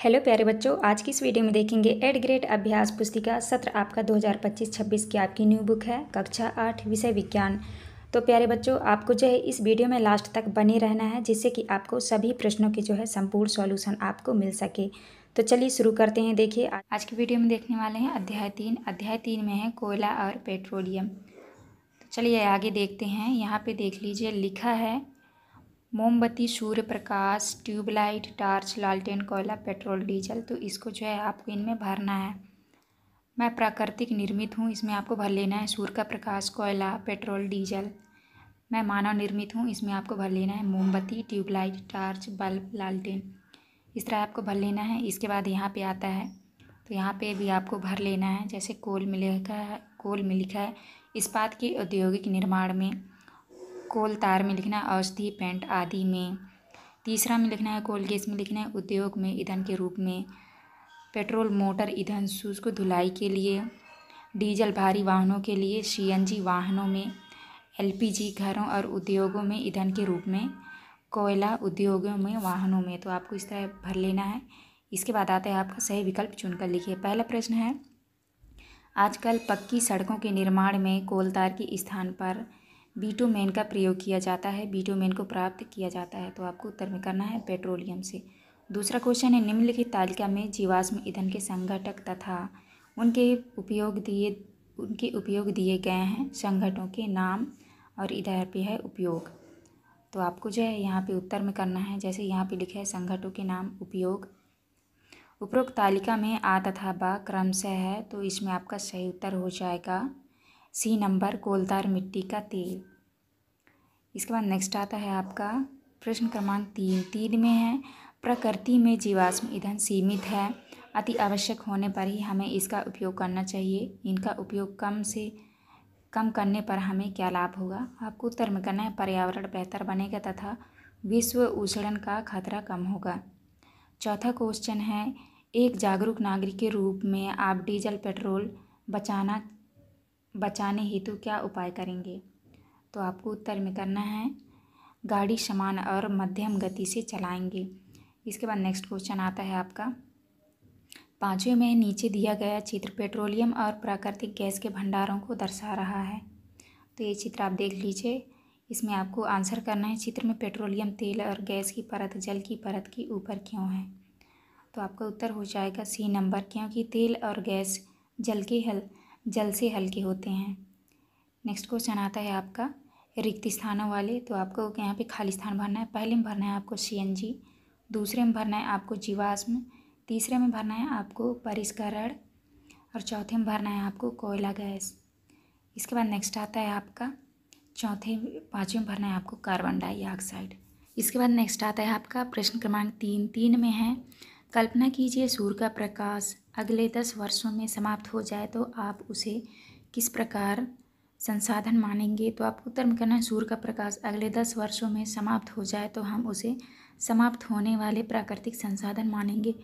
Hello प्यारे बच्चों, आज की इस वीडियो में देखेंगे 8th ग्रेड अभ्यास पुस्तिका सत्र आपका 2025-26 की आपकी न्यू बुक है कक्षा 8 विषय विज्ञान। तो प्यारे बच्चों, आपको जो है इस वीडियो में लास्ट तक बने रहना है, जिससे कि आपको सभी प्रश्नों के जो है संपूर्ण सॉल्यूशन आपको मिल सके। तो चलिए शुरू करते हैं। देखिए, आज की वीडियो में देखने वाले हैं अध्याय 3 में है कोयला और पेट्रोलियम। तो चलिए आगे देखते हैं। यहाँ पे देख लीजिए, लिखा है मोमबत्ती, सूर्य प्रकाश, ट्यूबलाइट, टार्च, लालटेन, कोयला, पेट्रोल, डीजल। तो इसको जो है आपको इनमें भरना है। मैं प्राकृतिक निर्मित हूँ, इसमें आपको भर लेना है सूर्य का प्रकाश, कोयला, पेट्रोल, डीजल। मैं मानव निर्मित हूँ, इसमें आपको भर लेना है मोमबत्ती, ट्यूबलाइट, टार्च, बल्ब, लालटेन। इस तरह आपको भर लेना है। इसके बाद यहाँ पे आता है, तो यहाँ पे भी आपको भर लेना है। जैसे कोल में लिखा है इस्पात के औद्योगिक निर्माण में, कोल तार में लिखना है औषधि, पेंट आदि में। तीसरा में लिखना है कोल गैस में लिखना है उद्योग में ईंधन के रूप में। पेट्रोल मोटर ईंधन शुष्क धुलाई के लिए। डीजल भारी वाहनों के लिए। सीएनजी वाहनों में। एलपीजी घरों और उद्योगों में ईंधन के रूप में। कोयला उद्योगों में, वाहनों में। तो आपको इस तरह भर लेना है। इसके बाद आता है आपका सही विकल्प चुनकर लिखिए। पहला प्रश्न है, आजकल पक्की सड़कों के निर्माण में कोलतार के स्थान पर बिटुमेन का प्रयोग किया जाता है। बिटुमेन को प्राप्त किया जाता है। तो आपको उत्तर में करना है पेट्रोलियम से। दूसरा क्वेश्चन है, निम्नलिखित तालिका में जीवाश्म ईंधन के संघटक तथा उनके उपयोग दिए गए हैं। संघटकों के नाम और इधर पे है उपयोग। तो आपको जो है यहाँ पे उत्तर में करना है। जैसे यहाँ पे लिखा है संघटकों के नाम, उपयोग। उपरोक्त तालिका में आ तथा बा क्रमशः है, तो इसमें आपका सही उत्तर हो जाएगा सी नंबर, कोलतार मिट्टी का तेल। इसके बाद नेक्स्ट आता है आपका प्रश्न क्रमांक 3 में है, प्रकृति में जीवाश्म ईंधन सीमित है, अति आवश्यक होने पर ही हमें इसका उपयोग करना चाहिए। इनका उपयोग कम करने पर हमें क्या लाभ होगा। आपको उत्तर में करना है पर्यावरण बेहतर बनेगा तथा विश्व उष्णन का खतरा कम होगा। चौथा क्वेश्चन है, एक जागरूक नागरिक के रूप में आप डीजल पेट्रोल बचाने हेतु क्या उपाय करेंगे। तो आपको उत्तर में करना है गाड़ी समान और मध्यम गति से चलाएंगे। इसके बाद नेक्स्ट क्वेश्चन आता है आपका 5वें में, नीचे दिया गया चित्र पेट्रोलियम और प्राकृतिक गैस के भंडारों को दर्शा रहा है। तो ये चित्र आप देख लीजिए, इसमें आपको आंसर करना है चित्र में पेट्रोलियम तेल और गैस की परत जल की परत के ऊपर क्यों है। तो आपका उत्तर हो जाएगा सी नंबर, क्योंकि तेल और गैस जल से हल्के होते हैं। नेक्स्ट क्वेश्चन आता है आपका रिक्त स्थानों वाले। तो आपको यहाँ पे खाली स्थान भरना है। पहले में भरना है आपको सीएनजी, दूसरे में भरना है आपको जीवाश्म, तीसरे में भरना है आपको परिष्करण और चौथे में भरना है आपको कोयला गैस। इसके बाद नेक्स्ट आता है आपका पाँचवें में भरना है आपको कार्बन डाइऑक्साइड। इसके बाद नेक्स्ट आता है आपका प्रश्न क्रमांक 3 में है, कल्पना कीजिए सूर्य का प्रकाश अगले 10 वर्षों में समाप्त हो जाए तो आप उसे किस प्रकार संसाधन मानेंगे। तो आपको उत्तर में करना है सूर्य का प्रकाश अगले 10 वर्षों में समाप्त हो जाए तो हम उसे समाप्त होने वाले प्राकृतिक संसाधन मानेंगे।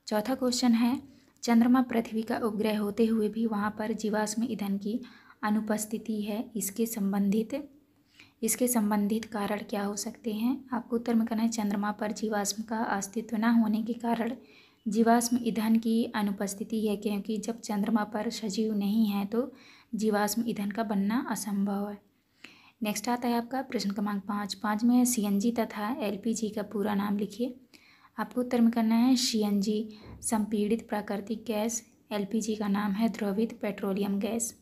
चौथा क्वेश्चन है, चंद्रमा पृथ्वी का उपग्रह होते हुए भी वहाँ पर जीवाश्म ईंधन की अनुपस्थिति है, इसके संबंधित कारण क्या हो सकते हैं। आपको उत्तर में करना है चंद्रमा पर जीवाश्म का अस्तित्व न होने के कारण जीवाश्म ईंधन की अनुपस्थिति है, क्योंकि जब चंद्रमा पर सजीव नहीं है तो जीवाश्म ईंधन का बनना असंभव है। नेक्स्ट आता है आपका प्रश्न क्रमांक 5 में है, सीएनजी तथा एलपीजी का पूरा नाम लिखिए। आपको उत्तर में करना है सीएनजी संपीड़ित प्राकृतिक गैस, एलपीजी का नाम है द्रवित पेट्रोलियम गैस।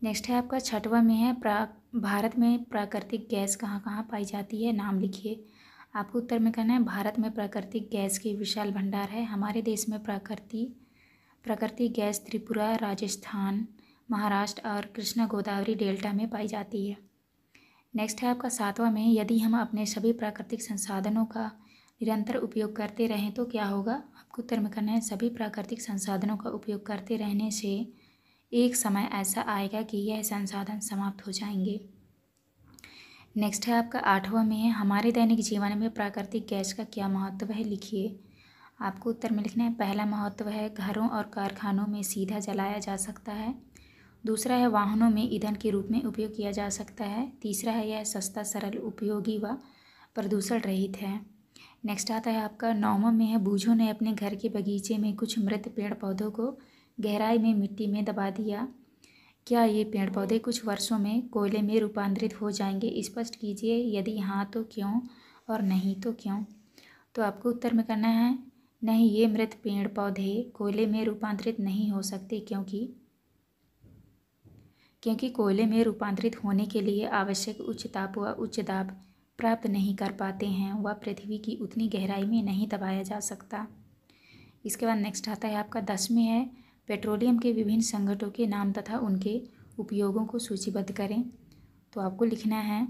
नेक्स्ट है आपका 6वां में है, भारत में प्राकृतिक गैस कहाँ कहाँ पाई जाती है, नाम लिखिए। आपको उत्तर में करना है भारत में प्राकृतिक गैस के विशाल भंडार है। हमारे देश में प्राकृतिक गैस त्रिपुरा, राजस्थान, महाराष्ट्र और कृष्णा गोदावरी डेल्टा में पाई जाती है। नेक्स्ट है आपका 7वां में, यदि हम अपने सभी प्राकृतिक संसाधनों का निरंतर उपयोग करते रहें तो क्या होगा। आपको उत्तर में करना है सभी प्राकृतिक संसाधनों का उपयोग करते रहने से एक समय ऐसा आएगा कि यह संसाधन समाप्त हो जाएंगे। नेक्स्ट है आपका 8वां में है, हमारे दैनिक जीवन में प्राकृतिक गैस का क्या महत्व है, लिखिए। आपको उत्तर में लिखना है पहला महत्व है घरों और कारखानों में सीधा जलाया जा सकता है। दूसरा है वाहनों में ईंधन के रूप में उपयोग किया जा सकता है। तीसरा है यह सस्ता, सरल, उपयोगी व प्रदूषण रहित है। नेक्स्ट आता है आपका 9वां में है, बूझों ने अपने घर के बगीचे में कुछ मृत पेड़ पौधों को गहराई में मिट्टी में दबा दिया। क्या ये पेड़ पौधे कुछ वर्षों में कोयले में रूपांतरित हो जाएंगे? स्पष्ट कीजिए, यदि हाँ तो क्यों और नहीं तो क्यों। तो आपको उत्तर में करना है नहीं, ये मृत पेड़ पौधे कोयले में रूपांतरित नहीं हो सकते, क्योंकि कोयले में रूपांतरित होने के लिए आवश्यक उच्च ताप व उच्च दाब प्राप्त नहीं कर पाते हैं, वह पृथ्वी की उतनी गहराई में नहीं दबाया जा सकता। इसके बाद नेक्स्ट आता है आपका 10 में है, पेट्रोलियम के विभिन्न संगठनों के नाम तथा उनके उपयोगों को सूचीबद्ध करें। तो आपको लिखना है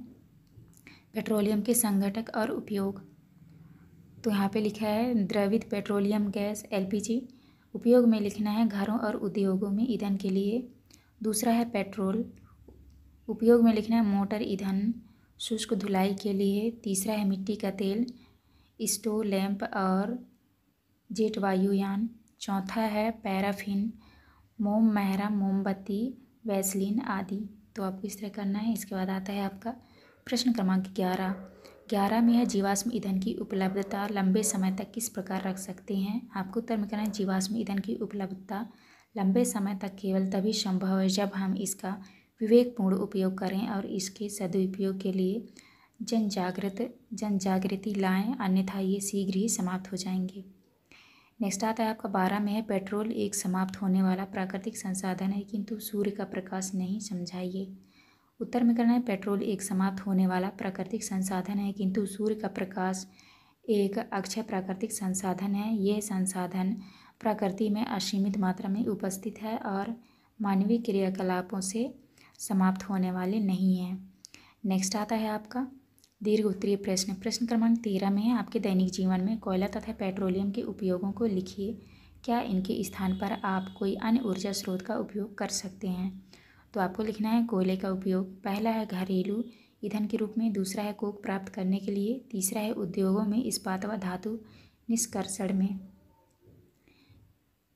पेट्रोलियम के संघटक और उपयोग। तो यहाँ पे लिखा है द्रवित पेट्रोलियम गैस LPG। उपयोग में लिखना है घरों और उद्योगों में ईंधन के लिए। दूसरा है पेट्रोल। उपयोग में लिखना है मोटर ईंधन, शुष्क धुलाई के लिए। तीसरा है मिट्टी का तेल, स्टोव लैंप और जेट वायुयान। चौथा है पैराफिन, मोम, महरा, मोमबत्ती, वैसलीन आदि। तो आपको इस तरह करना है। इसके बाद आता है आपका प्रश्न क्रमांक 11 में है, जीवाश्म ईंधन की उपलब्धता लंबे समय तक किस प्रकार रख सकते हैं। आपको उत्तर में करना है जीवाश्म ईंधन की उपलब्धता लंबे समय तक केवल तभी संभव है जब हम इसका विवेकपूर्ण उपयोग करें और इसके सदुपयोग के लिए जनजागृति लाएं, अन्यथा ये शीघ्र ही समाप्त हो जाएंगे। नेक्स्ट आता है आपका 12 में है, पेट्रोल एक समाप्त होने वाला प्राकृतिक संसाधन है किंतु सूर्य का प्रकाश नहीं। समझाइए। उत्तर में करना है पेट्रोल एक समाप्त होने वाला प्राकृतिक संसाधन है किंतु सूर्य का प्रकाश एक अक्षय प्राकृतिक संसाधन है। यह संसाधन प्रकृति में असीमित मात्रा में उपस्थित है और मानवीय क्रियाकलापों से समाप्त होने वाले नहीं हैं। नेक्स्ट आता है आपका दीर्घ उत्तरीय प्रश्न क्रमांक 13 में है, आपके दैनिक जीवन में कोयला तथा पेट्रोलियम के उपयोगों को लिखिए। क्या इनके स्थान पर आप कोई अन्य ऊर्जा स्रोत का उपयोग कर सकते हैं। तो आपको लिखना है कोयले का उपयोग पहला है घरेलू ईंधन के रूप में, दूसरा है कोक प्राप्त करने के लिए, तीसरा है उद्योगों में इस्पात व धातु निष्कर्षण में।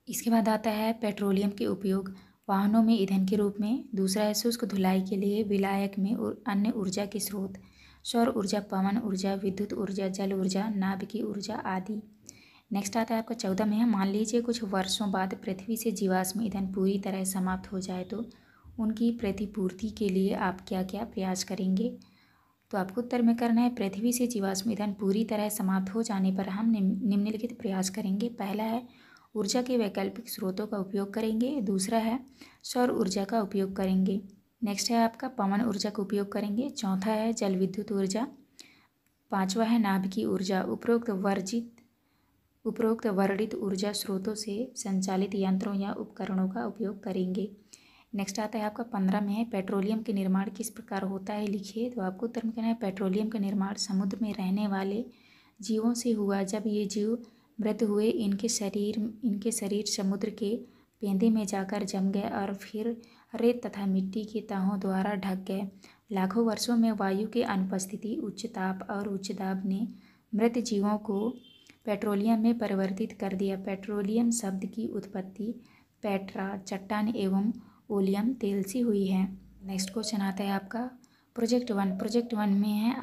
इसके बाद आता है पेट्रोलियम के उपयोग वाहनों में ईंधन के रूप में, दूसरा है शुष्क धुलाई के लिए, विलायक में अन्य ऊर्जा के स्रोत, सौर ऊर्जा, पवन ऊर्जा, विद्युत ऊर्जा, जल ऊर्जा, नाभिकीय ऊर्जा आदि। नेक्स्ट आता है आपका 14 में है, मान लीजिए कुछ वर्षों बाद पृथ्वी से जीवाश्म ईंधन पूरी तरह समाप्त हो जाए तो उनकी प्रतिपूर्ति के लिए आप क्या क्या प्रयास करेंगे। तो आपको उत्तर में करना है पृथ्वी से जीवाश्म ईंधन पूरी तरह समाप्त हो जाने पर हम निम्नलिखित प्रयास करेंगे। पहला है ऊर्जा के वैकल्पिक स्रोतों का उपयोग करेंगे, दूसरा है सौर ऊर्जा का उपयोग करेंगे, नेक्स्ट है आपका पवन ऊर्जा का उपयोग करेंगे, चौथा है जल विद्युत ऊर्जा, पांचवा है नाभिकीय ऊर्जा। उपरोक्त वर्णित ऊर्जा स्रोतों से संचालित यंत्रों या उपकरणों का उपयोग करेंगे। नेक्स्ट आता है आपका 15 में है, पेट्रोलियम के निर्माण किस प्रकार होता है लिखिए। तो आपको उत्तर में कहना है पेट्रोलियम का निर्माण समुद्र में रहने वाले जीवों से हुआ। जब ये जीव मृत हुए इनके शरीर समुद्र के पेंदे में जाकर जम गए और फिर रेत तथा मिट्टी की तहों द्वारा ढक गए। लाखों वर्षों में वायु की अनुपस्थिति, उच्च ताप और उच्च दाब ने मृत जीवों को पेट्रोलियम में परिवर्तित कर दिया। पेट्रोलियम शब्द की उत्पत्ति पेट्रा चट्टान एवं ओलियम तेल से हुई है। नेक्स्ट क्वेश्चन आता है आपका प्रोजेक्ट 1 में है,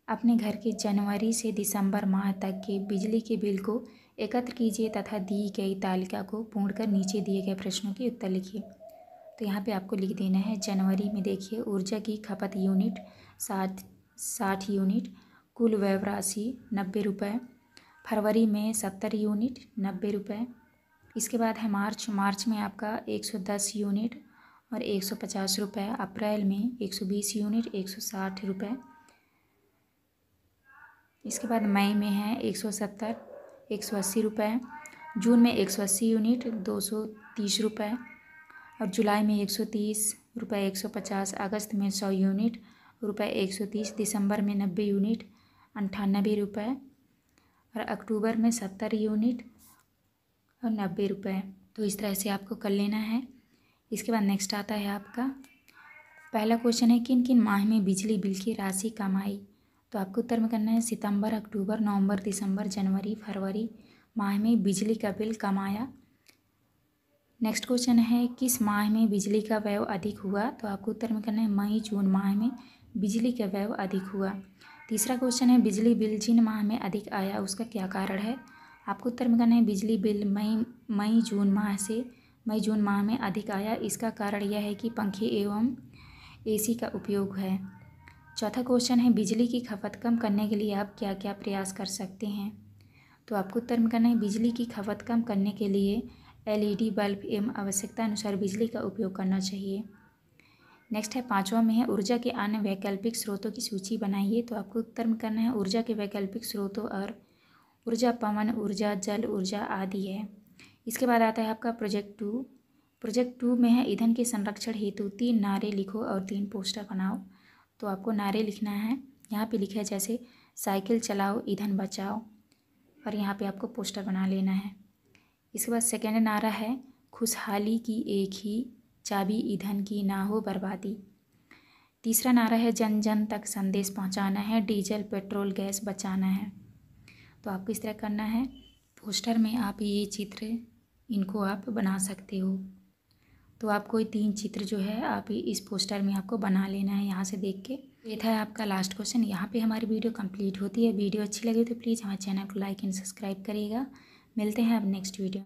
अपने घर के जनवरी से दिसंबर माह तक के बिजली के बिल को एकत्र कीजिए तथा दी गई तालिका को पूर्ण कर नीचे दिए गए प्रश्नों के उत्तर लिखिए। तो यहाँ पे आपको लिख देना है जनवरी में देखिए ऊर्जा की खपत यूनिट 60 यूनिट, कुल व्यय राशि 90 रुपये, फरवरी में 70 यूनिट 90 रुपये। इसके बाद है मार्च में आपका 110 यूनिट और 150 रुपये, अप्रैल में 120 यूनिट 160 रुपये। इसके बाद मई में है 170 180 रुपये, जून में 180 यूनिट 230 रुपये और जुलाई में 130 रुपये 150, अगस्त में 100 यूनिट रुपये 130, दिसंबर में 90 यूनिट 98 रुपये और अक्टूबर में 70 यूनिट और 90 रुपये। तो इस तरह से आपको कर लेना है। इसके बाद नेक्स्ट आता है आपका पहला क्वेश्चन है किन किन माह में बिजली बिल की राशि कम आई। तो आपको उत्तर में करना है सितंबर, अक्टूबर, नवंबर, दिसंबर, जनवरी, फरवरी माह में बिजली का बिल कम आया। नेक्स्ट क्वेश्चन है किस माह में बिजली का व्यय अधिक हुआ। तो आपको उत्तर में करना है मई जून माह में बिजली का व्यय अधिक हुआ। तीसरा क्वेश्चन है बिजली बिल जिन माह में अधिक आया उसका क्या कारण है। आपको उत्तर में करना है बिजली बिल मई जून माह में अधिक आया। इसका कारण यह है कि पंखे एवं एसी का उपयोग है। चौथा क्वेश्चन है बिजली की खपत कम करने के लिए आप क्या क्या प्रयास कर सकते हैं। तो आपको उत्तर में करना है बिजली की खपत कम करने के लिए एलईडी बल्ब एवं आवश्यकता अनुसार बिजली का उपयोग करना चाहिए। नेक्स्ट है पांचवा में है ऊर्जा के अन्य वैकल्पिक स्रोतों की सूची बनाइए। तो आपको उत्तर में करना है ऊर्जा के वैकल्पिक स्रोतों और ऊर्जा पवन ऊर्जा जल ऊर्जा आदि है। इसके बाद आता है आपका प्रोजेक्ट 2 में है ईंधन के संरक्षण हेतु 3 नारे लिखो और 3 पोस्टर बनाओ। तो आपको नारे लिखना है, यहाँ पे लिखा है जैसे साइकिल चलाओ ईंधन बचाओ, और यहाँ पे आपको पोस्टर बना लेना है। इसके बाद सेकेंड नारा है खुशहाली की एक ही चाबी ईंधन की ना हो बर्बादी। तीसरा नारा है जन जन तक संदेश पहुंचाना है, डीजल पेट्रोल गैस बचाना है। तो आपको इस तरह करना है, पोस्टर में आप ये चित्र इनको आप बना सकते हो। तो आपको 3 चित्र जो है आप इस पोस्टर में आपको बना लेना है यहाँ से देख के। ये था आपका लास्ट क्वेश्चन। यहाँ पे हमारी वीडियो कंप्लीट होती है। वीडियो अच्छी लगी तो प्लीज़ हमारे चैनल को लाइक एंड सब्सक्राइब करिएगा। मिलते हैं अब नेक्स्ट वीडियो।